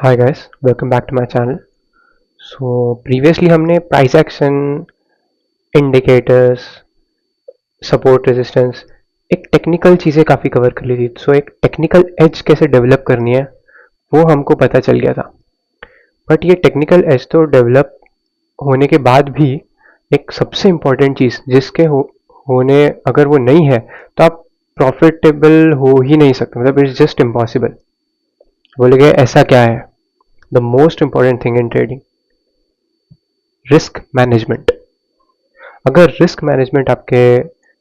Hi guys, welcome back to my channel. Previously हमने price action, indicators, support resistance, एक technical चीज़ें काफ़ी cover कर ली थी. एक टेक्निकल एज कैसे डेवलप करनी है वो हमको पता चल गया था. बट ये टेक्निकल एज तो डेवलप होने के बाद भी एक सबसे इम्पॉर्टेंट चीज़ जिसके होने अगर वो नहीं है तो आप प्रॉफिटेबल हो ही नहीं सकते. मतलब इट्स जस्ट इम्पॉसिबल. बोलेंगे ऐसा क्या है? The most important thing in trading, risk management. अगर रिस्क मैनेजमेंट आपके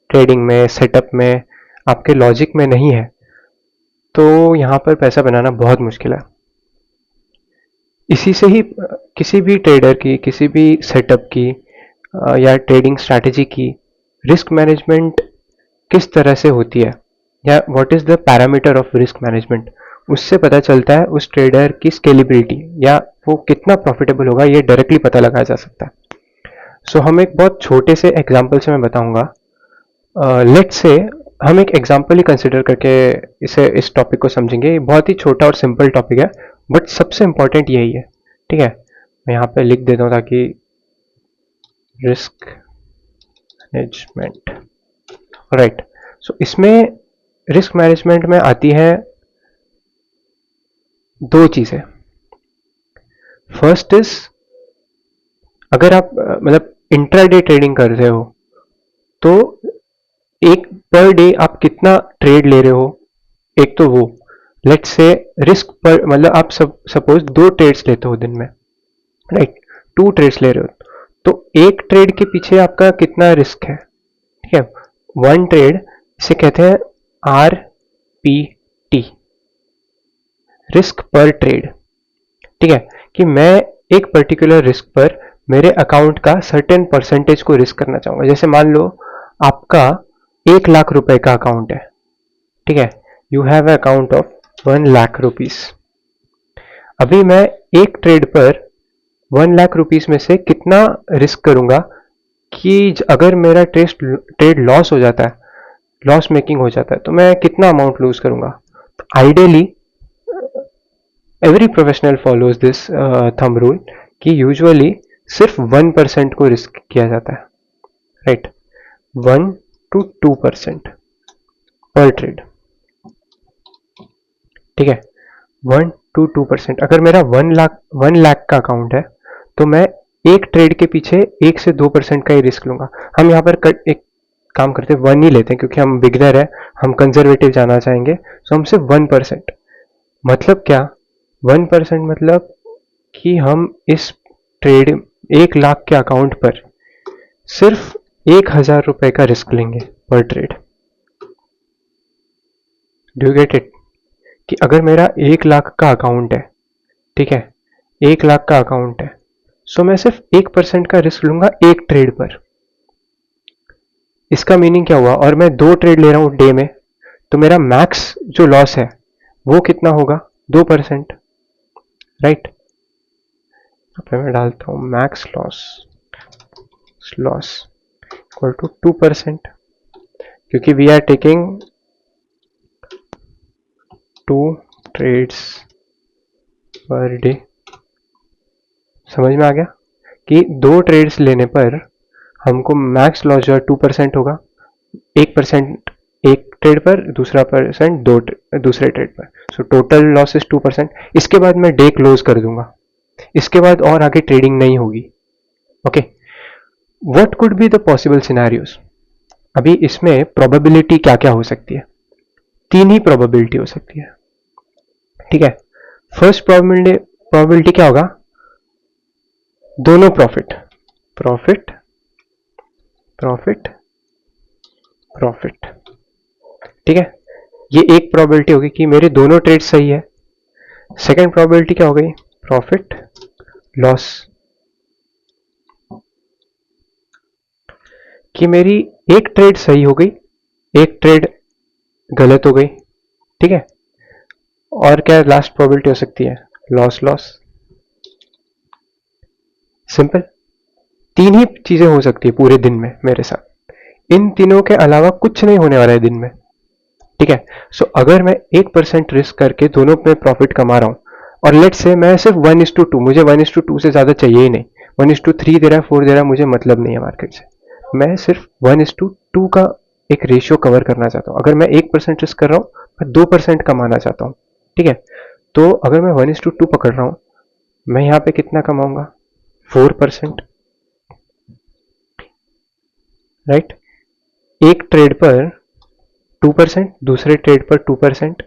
ट्रेडिंग में, सेटअप में, आपके लॉजिक में नहीं है तो यहाँ पर पैसा बनाना बहुत मुश्किल है. इसी से ही किसी भी ट्रेडर की, किसी भी सेटअप की या ट्रेडिंग स्ट्रैटेजी की रिस्क मैनेजमेंट किस तरह से होती है या what is the parameter of risk management, उससे पता चलता है उस ट्रेडर की स्केलेबिलिटी या वो कितना प्रॉफिटेबल होगा. ये डायरेक्टली पता लगाया जा सकता है. हम एक बहुत छोटे से एग्जाम्पल से मैं बताऊंगा. लेट्स से हम एक एग्जाम्पल ही कंसिडर करके इस टॉपिक को समझेंगे. बहुत ही छोटा और सिंपल टॉपिक है बट सबसे इंपॉर्टेंट यही है. ठीक है, मैं यहाँ पे लिख देता हूँ ताकि रिस्क मैनेजमेंट. राइट. इसमें रिस्क मैनेजमेंट में आती है दो चीज़ें. फर्स्ट इज, अगर आप मतलब इंट्राडे ट्रेडिंग कर रहे हो तो एक पर डे आप कितना ट्रेड ले रहे हो. एक तो वो लेट्स से रिस्क पर, मतलब आप सपोज 2 ट्रेड्स लेते हो दिन में. राइट, 2 ट्रेड्स ले रहे हो तो एक ट्रेड के पीछे आपका कितना रिस्क है. ठीक है, 1 ट्रेड, इसे कहते हैं RPT, रिस्क पर ट्रेड. ठीक है, कि मैं एक पर्टिकुलर रिस्क पर मेरे अकाउंट का सर्टेन परसेंटेज को रिस्क करना चाहूंगा. जैसे मान लो आपका 1 लाख रुपए का अकाउंट है. ठीक है, you have a account of 1 lakh rupees. अभी मैं एक ट्रेड पर 1 लाख रुपीज में से कितना रिस्क करूंगा कि अगर मेरा ट्रेड लॉस हो जाता है, लॉस मेकिंग हो जाता है, तो मैं कितना अमाउंट लूज करूंगा. Ideally every professional follows this thumb rule कि यूजुअली सिर्फ 1% को रिस्क किया जाता है. राइट, 1 to 2% पर ट्रेड. ठीक है, 1 to 2%. अगर मेरा 1 लाख का अकाउंट है तो मैं एक ट्रेड के पीछे 1 से 2% का ही रिस्क लूंगा. हम यहाँ पर एक काम करते हैं, 1 ही लेते हैं क्योंकि हम बिगनर है, हम कंजर्वेटिव जाना चाहेंगे. हम सिर्फ 1%. मतलब क्या, 1% मतलब कि हम इस ट्रेड 1 लाख के अकाउंट पर सिर्फ 1,000 रुपए का रिस्क लेंगे पर trade. Do you get it? कि अगर मेरा 1 लाख का अकाउंट है, ठीक है, 1 लाख का अकाउंट है, मैं सिर्फ 1% का रिस्क लूंगा एक ट्रेड पर. इसका मीनिंग क्या हुआ? और मैं 2 ट्रेड ले रहा हूं डे में, तो मेरा मैक्स जो लॉस है वो कितना होगा? 2%. राइट, मैं डालता हूं मैक्स लॉस इक्वल टू 2%, क्योंकि we are taking 2 trades per day. समझ में आ गया कि 2 ट्रेड्स लेने पर हमको मैक्स लॉस जो है 2% होगा. 1% एक ट्रेड पर, दूसरा परसेंट दूसरे ट्रेड पर. Total loss is 2%. इसके बाद मैं डे क्लोज कर दूंगा. इसके बाद और आगे ट्रेडिंग नहीं होगी. Okay, what could be the possible scenarios? अभी इसमें प्रोबेबिलिटी क्या क्या हो सकती है? 3 ही प्रोबेबिलिटी हो सकती है. ठीक है, फर्स्ट प्रोबेबिलिटी क्या होगा? दोनों प्रॉफिट. ठीक है, ये एक प्रोबेबिलिटी होगी कि मेरे दोनों ट्रेड सही है. सेकेंड प्रोबेबिलिटी क्या हो गई? प्रॉफिट लॉस, कि मेरी एक ट्रेड सही हो गई, एक ट्रेड गलत हो गई. ठीक है, और क्या लास्ट प्रोबेबिलिटी हो सकती है? लॉस. सिंपल. 3 ही चीजें हो सकती है पूरे दिन में मेरे साथ. इन तीनों के अलावा कुछ नहीं होने वाला है दिन में. ठीक है, अगर मैं 1% रिस्क करके दोनों में प्रॉफिट कमा रहा हूं, और लेट से मैं सिर्फ 1:2, मुझे 1:2 से ज़्यादा चाहिए ही नहीं, 1:3 दे रहा है, 4 दे रहा है, मुझे मतलब नहीं है मार्केट से, मैं सिर्फ 1:2 का एक रेशियो कवर करना चाहता हूँ। अगर मैं 1% रिस्क कर रहा हूँ, मैं 2% कमाना चाहता हूँ, ठीक है। तो अगर मैं 1:2 पकड़ रहा हूँ, मैं यहाँ पे कितना कमाऊंगा, 4%, राइट। एक ट्रेड पर 2%, दूसरे ट्रेड पर 2%,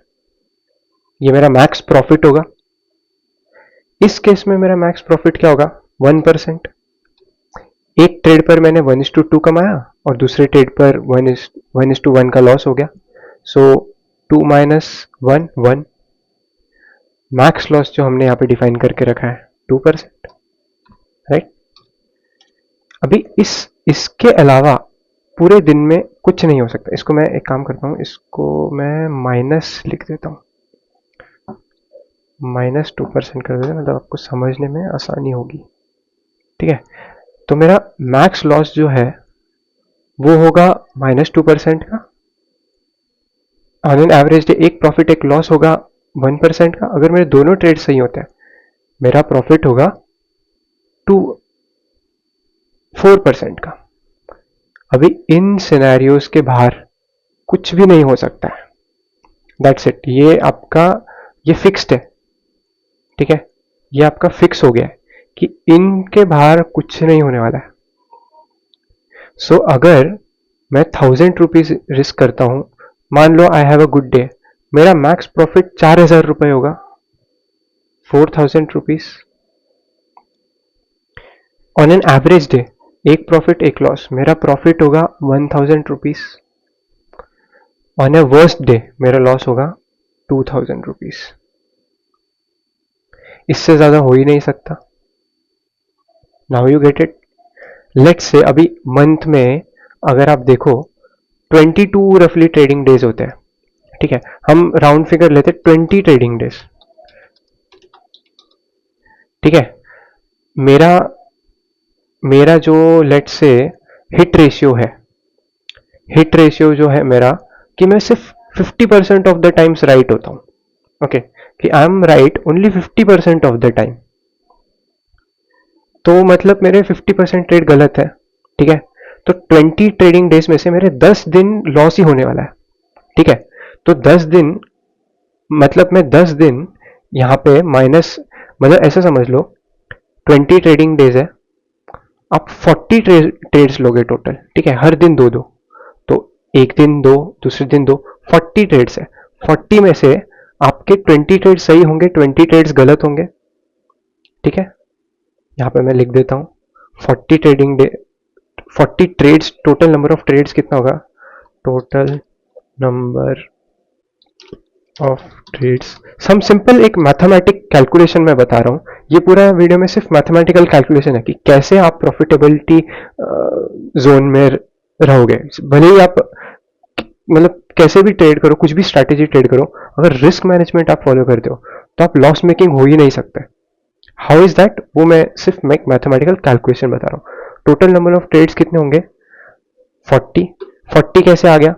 ये मेरा मैक्स प्रॉफिट होगा। इस केस में मेरा मैक्स प्रॉफिट क्या होगा, 1%। एक ट्रेड पर मैंने 1:2 कमाया और दूसरे ट्रेड पर 1:1 का लॉस हो गया। सो 2 माइनस 1 1, मैक्स लॉस जो हमने यहाँ पे डिफाइन करके रखा है 2%, राइट। अभी इसके अलावा पूरे दिन में कुछ नहीं हो सकता। इसको मैं एक काम करता हूँ, इसको मैं माइनस लिख देता हूँ, -2% कर देते हैं, मतलब आपको समझने में आसानी होगी, ठीक है। तो मेरा मैक्स लॉस जो है वो होगा -2% का ऑन एन एवरेज डे। एक प्रॉफिट एक लॉस होगा 1% का। अगर मेरे दोनों ट्रेड सही होते हैं, मेरा प्रॉफिट होगा 4% का। अभी इन सिनेरियोज के बाहर कुछ भी नहीं हो सकता है, दैट्स इट। ये फिक्स्ड है, ठीक है, ये आपका फिक्स हो गया है कि इनके बाहर कुछ नहीं होने वाला है। सो अगर मैं 1000 रुपीज रिस्क करता हूं, मान लो I have a good day, मेरा मैक्स प्रॉफिट 4000 रुपये होगा, 4000 rupees on an average day. एक प्रॉफिट एक लॉस, मेरा प्रॉफिट होगा 1000 rupees. On a worst day मेरा लॉस होगा 2000 रुपीज। इससे ज्यादा हो ही नहीं सकता। Now you get it. Let's say अभी मंथ में अगर आप देखो 22 रफली ट्रेडिंग डेज होते हैं, ठीक है, हम राउंड फिगर लेते हैं 20 ट्रेडिंग डेज, ठीक है। मेरा मेरा जो लेट्स से हिट रेशियो है, हिट रेशियो जो है मेरा, कि मैं सिर्फ 50% ऑफ द टाइम्स राइट होता हूं, ओके, कि I am right only 50% of the time. तो मतलब मेरे 50% ट्रेड गलत है, ठीक है। तो 20 ट्रेडिंग डेज में से मेरे 10 दिन लॉस ही होने वाला है, ठीक है। तो 10 दिन मतलब मैं 10 दिन यहाँ पे माइनस, मतलब ऐसा समझ लो 20 ट्रेडिंग डेज है, आप 40 ट्रेड्स लोगे टोटल, ठीक है, हर दिन दो दो, तो एक दिन दो, दूसरे दिन दो, 40 ट्रेड्स है। 40 में से आपके 20 ट्रेड सही होंगे, 20 ट्रेड्स गलत होंगे, ठीक है। यहाँ पे मैं लिख देता हूँ 40 trading day, 40 trades, total number of trades कितना होगा, total number of trades. Some simple एक मैथमेटिक कैलकुलेशन मैं बता रहा हूँ, ये पूरा वीडियो में सिर्फ मैथमेटिकल कैलकुलेशन है कि कैसे आप प्रॉफिटेबिलिटी जोन में रहोगे। भले ही आप मतलब कैसे भी ट्रेड करो, कुछ भी स्ट्रैटेजी ट्रेड करो, अगर रिस्क मैनेजमेंट आप फॉलो करते हो तो आप लॉस मेकिंग हो ही नहीं सकते। हाउ इज दैट, वो मैं सिर्फ मैं मैथमेटिकल कैलकुलेशन बता रहा हूँ। टोटल नंबर ऑफ ट्रेड्स कितने होंगे, 40। 40 कैसे आ गया,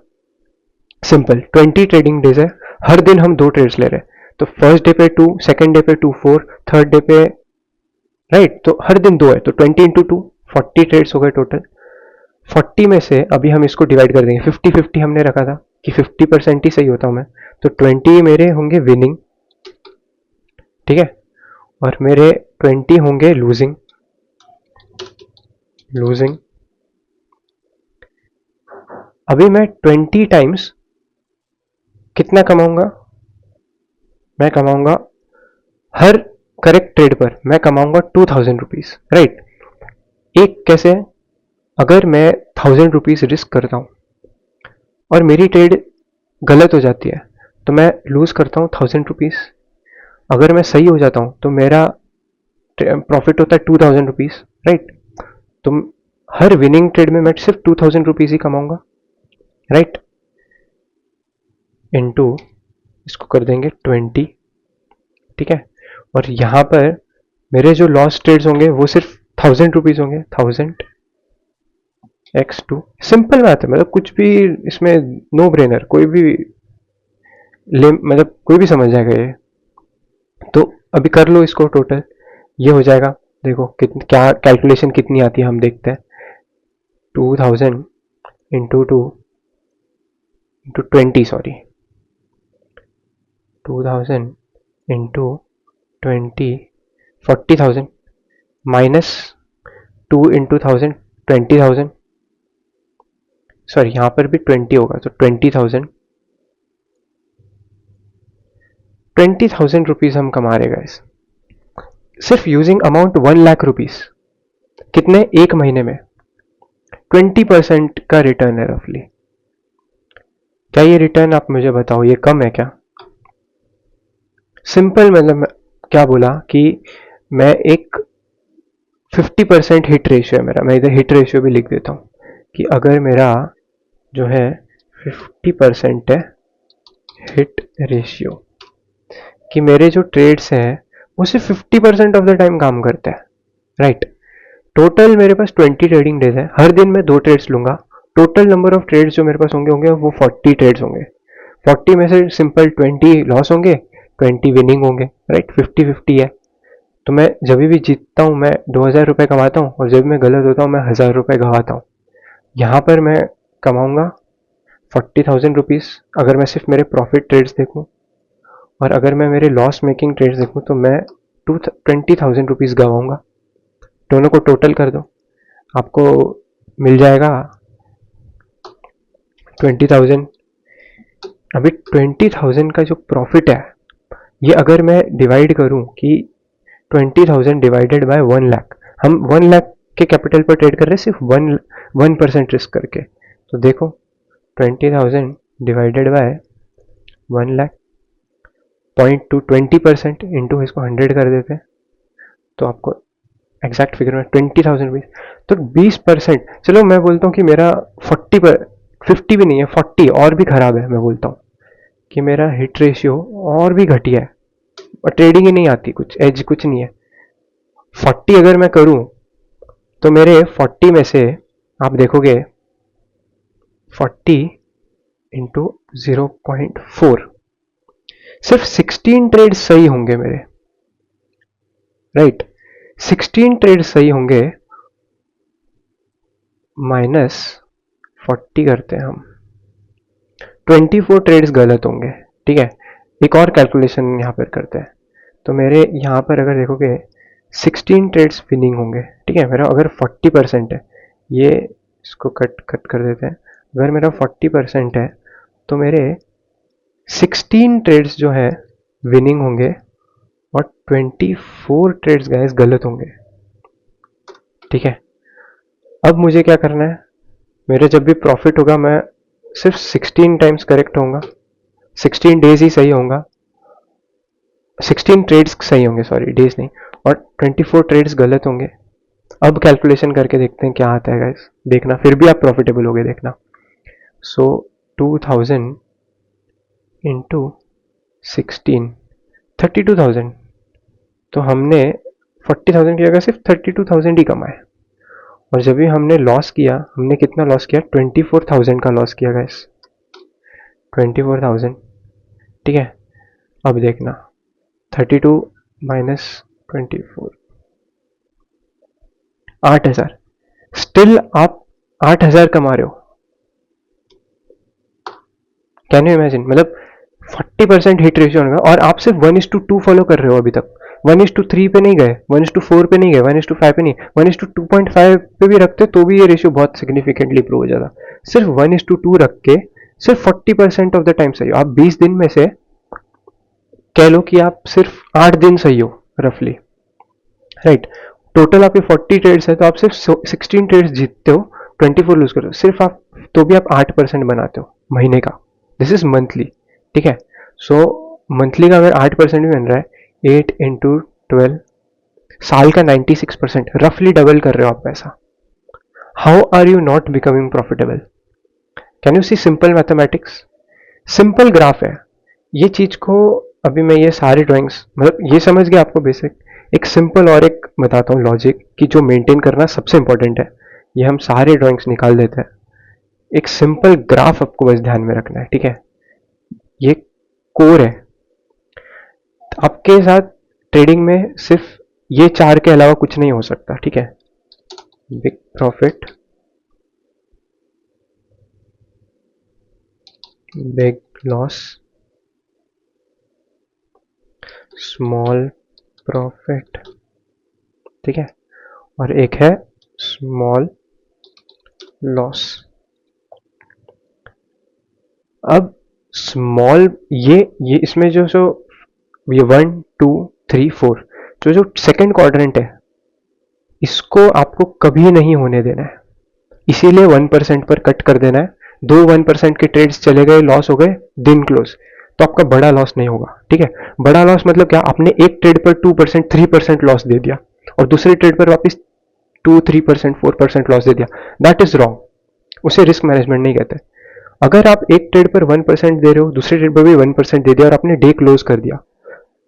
सिंपल, 20 ट्रेडिंग डेज है, हर दिन हम दो ट्रेड्स ले रहे हैं, तो फर्स्ट डे पे 2, सेकंड डे पे 2 4, थर्ड डे पे, राइट, तो हर दिन दो है, तो 20 इंटू 2, 40 ट्रेड्स हो गए टोटल। 40 में से अभी हम इसको डिवाइड कर देंगे, 50-50 हमने रखा था कि 50% ही सही होता हूं मैं, तो 20 मेरे होंगे विनिंग, ठीक है, और मेरे 20 होंगे लूजिंग। लूजिंग अभी मैं 20 टाइम्स कितना कमाऊंगा, मैं कमाऊंगा हर करेक्ट ट्रेड पर मैं कमाऊंगा 2000 रुपीज, राइट। एक कैसे, अगर मैं 1000 रुपीज रिस्क करता हूं और मेरी ट्रेड गलत हो जाती है तो मैं लूज करता हूं 1000 रुपीज। अगर मैं सही हो जाता हूं तो मेरा प्रॉफिट होता है 2000 रुपीज, राइट। तो हर विनिंग ट्रेड में मैं सिर्फ 2000 रुपीज ही कमाऊंगा, राइट। इनटू इसको कर देंगे 20, ठीक है। और यहां पर मेरे जो लॉस ट्रेड्स होंगे वो सिर्फ 1000 रुपीज होंगे, 1000 x2। सिंपल बात है, मतलब कुछ भी इसमें नो ब्रेनर, कोई भी मतलब कोई भी समझ जाएगा ये। तो अभी कर लो इसको टोटल, ये हो जाएगा। देखो कितनी क्या कैलकुलेशन कितनी आती है, हम देखते हैं। 2000 into 2 into 20, sorry 2000 into 20, 40,000 minus 2 into 1000, 20,000, sorry यहाँ पर भी 20 होगा तो 20,000 रुपीज हम कमा रहे गाइस, सिर्फ यूजिंग अमाउंट 1 लाख रुपीज। कितने, एक महीने में 20% का रिटर्न है रफली। क्या ये रिटर्न, आप मुझे बताओ, ये कम है क्या? सिंपल, मतलब क्या बोला कि मैं एक 50% हिट रेशियो है मेरा, मैं इधर हिट रेशियो भी लिख देता हूँ कि अगर मेरा जो है 50% है हिट रेशियो, कि मेरे जो ट्रेड्स हैं वो सिर्फ 50% ऑफ द टाइम काम करता है, राइट। टोटल मेरे पास 20 ट्रेडिंग डेज है, हर दिन मैं 2 ट्रेड्स लूंगा। टोटल नंबर ऑफ ट्रेड्स जो मेरे पास होंगे होंगे वो 40 ट्रेड्स होंगे। 40 में से सिंपल 20 लॉस होंगे, 20 विनिंग होंगे, राइट। 50-50 है। तो मैं जब भी जीतता हूँ मैं 2,000 रुपये कमाता हूँ, और जब मैं गलत होता हूँ मैं 1,000 रुपये गवाता हूँ। यहाँ पर मैं कमाऊंगा 40,000 रुपीज़ अगर मैं सिर्फ मेरे प्रॉफिट ट्रेड्स देखूँ, और अगर मैं मेरे लॉस मेकिंग ट्रेड्स देखूँ तो मैं 20,000 रुपीज़ गवाऊंगा। दोनों को टोटल कर दो, आपको मिल जाएगा 20,000। अभी 20,000 का जो प्रॉफिट है, ये अगर मैं डिवाइड करूं कि 20,000 डिवाइडेड बाय 1 लाख, हम 1 लाख के कैपिटल पर ट्रेड कर रहे हैं सिर्फ 1% रिस्क करके। तो देखो 20,000 डिवाइडेड बाय 1 लाख, 20% इंटू इसको 100 कर देते हैं तो आपको एग्जैक्ट फिगर में 20,000 रुपीज। तो 20%, चलो मैं बोलता हूँ कि मेरा 50 भी नहीं है, 40 और भी खराब है। मैं बोलता हूँ कि मेरा हिट रेशियो और भी घटिया है और ट्रेडिंग ही नहीं आती, कुछ एज कुछ नहीं है। 40 अगर मैं करूं तो मेरे 40 में से आप देखोगे 40 इंटू 0.4, सिर्फ 16 ट्रेड सही होंगे मेरे, राइट। 16 ट्रेड सही होंगे, माइनस 40 करते हैं हम, 24 ट्रेड्स गलत होंगे, ठीक है। एक और कैलकुलेशन यहाँ पर करते हैं। तो मेरे यहाँ पर अगर देखोगे 16 ट्रेड्स विनिंग होंगे, ठीक है। मेरा अगर 40% है, ये इसको कट कट कर देते हैं। अगर मेरा 40% है तो मेरे 16 ट्रेड्स जो है विनिंग होंगे और 24 ट्रेड्स गाइस गलत होंगे, ठीक है। अब मुझे क्या करना है, मेरे जब भी प्रॉफिट होगा मैं सिर्फ 16 टाइम्स करेक्ट होऊंगा, 16 डेज ही सही होगा, 16 ट्रेड्स सही होंगे, सॉरी डेज नहीं, और 24 ट्रेड्स गलत होंगे। अब कैलकुलेशन करके देखते हैं क्या आता है गाइस, देखना फिर भी आप प्रॉफिटेबल होगे, देखना। सो 2000 इंटू 16, 32,000। तो हमने 40,000 की जगह सिर्फ 32,000 ही कमाए, और जब भी हमने लॉस किया, हमने कितना लॉस किया, 24,000 का लॉस किया गाइस, 24,000, ठीक है। अब देखना 32 माइनस 24, 8,000। स्टिल आप 8,000 कमा रहे हो, कैन यू इमेजिन। मतलब 40% हिट रेशियो होगा और आप सिर्फ 1:2 फॉलो कर रहे हो अभी तक। 1:3 पे नहीं गए, 1:4 पे नहीं गए, 1:5 पे नहीं, 1:2.5 पे भी रखते तो भी ये रेशियो बहुत सिग्निफिकेंटली इंप्रूव हो जाता। सिर्फ 1:2 रख के सिर्फ 40% ऑफ द टाइम सही हो आप। 20 दिन में से कह लो कि आप सिर्फ 8 दिन सही हो रफली, राइट। टोटल आपके 40 ट्रेड्स है तो आप सिर्फ 16 ट्रेड्स जीतते हो, 24 लूज करते हो सिर्फ आप, तो भी आप 8% बनाते हो महीने का। दिस इज मंथली, ठीक है। सो मंथली का अगर 8% भी बन रहा है, 8 इंटू 12, साल का 96%, रफली डबल कर रहे हो आप पैसा। How are you not becoming profitable? Can you see simple mathematics, simple graph है ये चीज को। अभी मैं ये सारे ड्राइंग्स, मतलब ये समझ गया आपको बेसिक। एक सिंपल और एक बताता हूँ लॉजिक कि जो मेंटेन करना सबसे इंपॉर्टेंट है, ये हम सारे ड्राइंग्स निकाल देते हैं। एक सिंपल ग्राफ आपको बस ध्यान में रखना है, ठीक है। ये कोर है, आपके साथ ट्रेडिंग में सिर्फ ये चार के अलावा कुछ नहीं हो सकता, ठीक है। Big profit, big loss, small profit, ठीक है, और एक है स्मॉल लॉस। अब स्मॉल ये इसमें जो ये 1 2 3 4 जो सेकंड क्वाड्रेंट है, इसको आपको कभी नहीं होने देना है, इसीलिए 1% पर कट कर देना है। दो 1% के ट्रेड्स चले गए, लॉस हो गए, दिन क्लोज, तो आपका बड़ा लॉस नहीं होगा, ठीक है। बड़ा लॉस मतलब क्या, आपने एक ट्रेड पर 2% 3% लॉस दे दिया और दूसरे ट्रेड पर वापस 2 3% 4% लॉस दे दिया, दैट इज रॉन्ग, उसे रिस्क मैनेजमेंट नहीं कहते। अगर आप एक ट्रेड पर 1% दे रहे हो, दूसरे ट्रेड पर भी 1% दे दिया और आपने डे क्लोज कर दिया,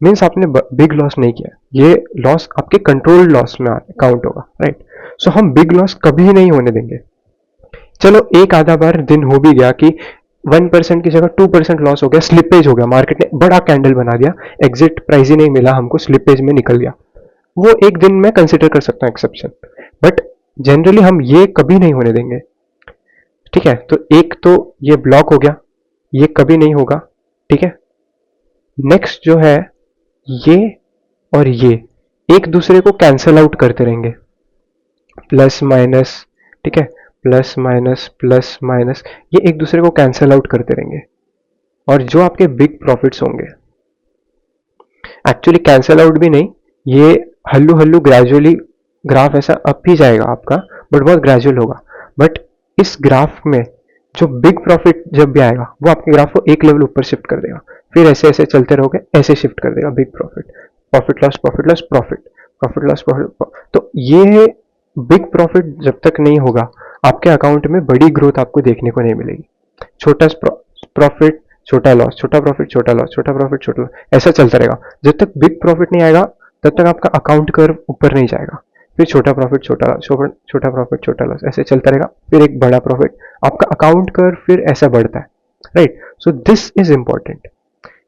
मीन्स आपने बिग लॉस नहीं किया, ये लॉस आपके कंट्रोल लॉस में काउंट होगा, राइट। सो हम बिग लॉस कभी नहीं होने देंगे। चलो एक आधा बार दिन हो भी गया कि 1% की जगह 2% लॉस हो गया, स्लिपेज हो गया, मार्केट ने बड़ा कैंडल बना दिया, एग्जिट प्राइस ही नहीं मिला हमको, स्लिपेज में निकल गया, वो एक दिन में कंसिडर कर सकता हूं एक्सेप्शन, बट जनरली हम ये कभी नहीं होने देंगे, ठीक है। तो एक तो ये ब्लॉक हो गया, ये कभी नहीं होगा, ठीक है। नेक्स्ट जो है ये और ये एक दूसरे को कैंसल आउट करते रहेंगे, प्लस माइनस, ठीक है, प्लस माइनस, ये एक दूसरे को कैंसल आउट करते रहेंगे, और जो आपके बिग प्रॉफिट्स होंगे, एक्चुअली कैंसल आउट भी नहीं, ये हल्लू हल्लू ग्रेजुअली ग्राफ ऐसा अप ही जाएगा आपका, बट बहुत ग्रेजुअल होगा। बट इस ग्राफ में जो बिग प्रॉफिट जब भी आएगा, वो आपके ग्राफ को एक लेवल ऊपर शिफ्ट कर देगा, फिर ऐसे ऐसे चलते रहोगे, ऐसे शिफ्ट कर देगा big profit, profit loss profit loss profit, profit loss profit. तो ये बिग प्रॉफिट जब तक नहीं होगा, आपके अकाउंट में बड़ी ग्रोथ आपको देखने को नहीं मिलेगी। छोटा प्रॉफिट, छोटा लॉस, छोटा प्रॉफिट, छोटा लॉस, छोटा प्रॉफिट, छोटा लॉस, ऐसा चलता रहेगा। जब तक बिग प्रॉफिट नहीं आएगा, तब तक आपका अकाउंट कर्व ऊपर नहीं जाएगा, फिर छोटा प्रॉफिट, छोटा लॉस, छोटा प्रॉफिट, छोटा लॉस, ऐसे चलता रहेगा, फिर एक बड़ा प्रॉफिट, आपका अकाउंट कर्व फिर ऐसा बढ़ता है, right. So this is important,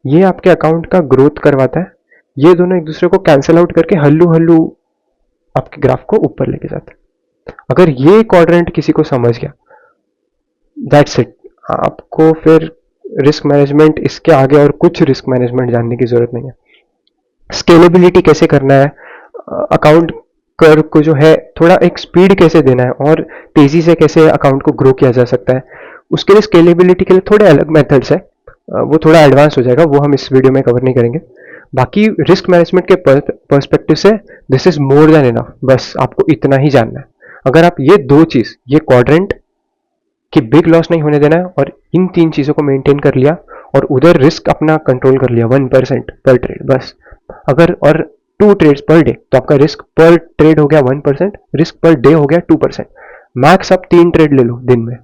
ये आपके अकाउंट का ग्रोथ करवाता है, ये दोनों एक दूसरे को कैंसिल आउट करके हल्लू हल्लू आपके ग्राफ को ऊपर लेके जाता है। अगर ये क्वाड्रेंट किसी को समझ गया, दैट्स इट, आपको फिर रिस्क मैनेजमेंट, इसके आगे और कुछ रिस्क मैनेजमेंट जानने की जरूरत नहीं है। स्केलेबिलिटी कैसे करना है, अकाउंट कर्व को जो है थोड़ा एक स्पीड कैसे देना है, और तेजी से कैसे अकाउंट को ग्रो किया जा सकता है, उसके लिए स्केलेबिलिटी के लिए थोड़े अलग मेथड्स है, वो थोड़ा एडवांस हो जाएगा, वो हम इस वीडियो में कवर नहीं करेंगे। बाकी रिस्क मैनेजमेंट के पर्सपेक्टिव से this is more than enough, बस आपको इतना ही जानना है। अगर आप ये दो चीज, ये क्वाड्रेंट कि बिग लॉस नहीं होने देना है, और इन तीन चीजों को मेंटेन कर लिया, और उधर रिस्क अपना कंट्रोल कर लिया 1% पर ट्रेड, बस। अगर और 2 ट्रेड्स पर डे, तो आपका रिस्क पर ट्रेड हो गया 1%, रिस्क पर डे हो गया 2%। मैक्स आप 3 ट्रेड ले लो दिन में,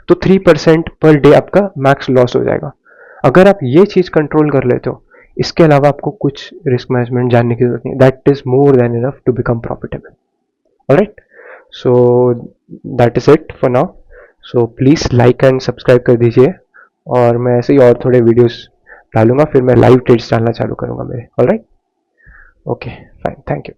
तो 3% पर डे आपका मैक्स लॉस हो जाएगा। अगर आप ये चीज कंट्रोल कर लेते हो, इसके अलावा आपको कुछ रिस्क मैनेजमेंट जानने की जरूरत नहीं, that is more than enough to become profitable. Alright, so that is it for now. So please like and subscribe कर दीजिए, और मैं ऐसे ही और थोड़े वीडियोस डालूंगा, फिर मैं लाइव ट्रेड्स डालना चालू करूंगा मेरे। Alright, okay fine, thank you.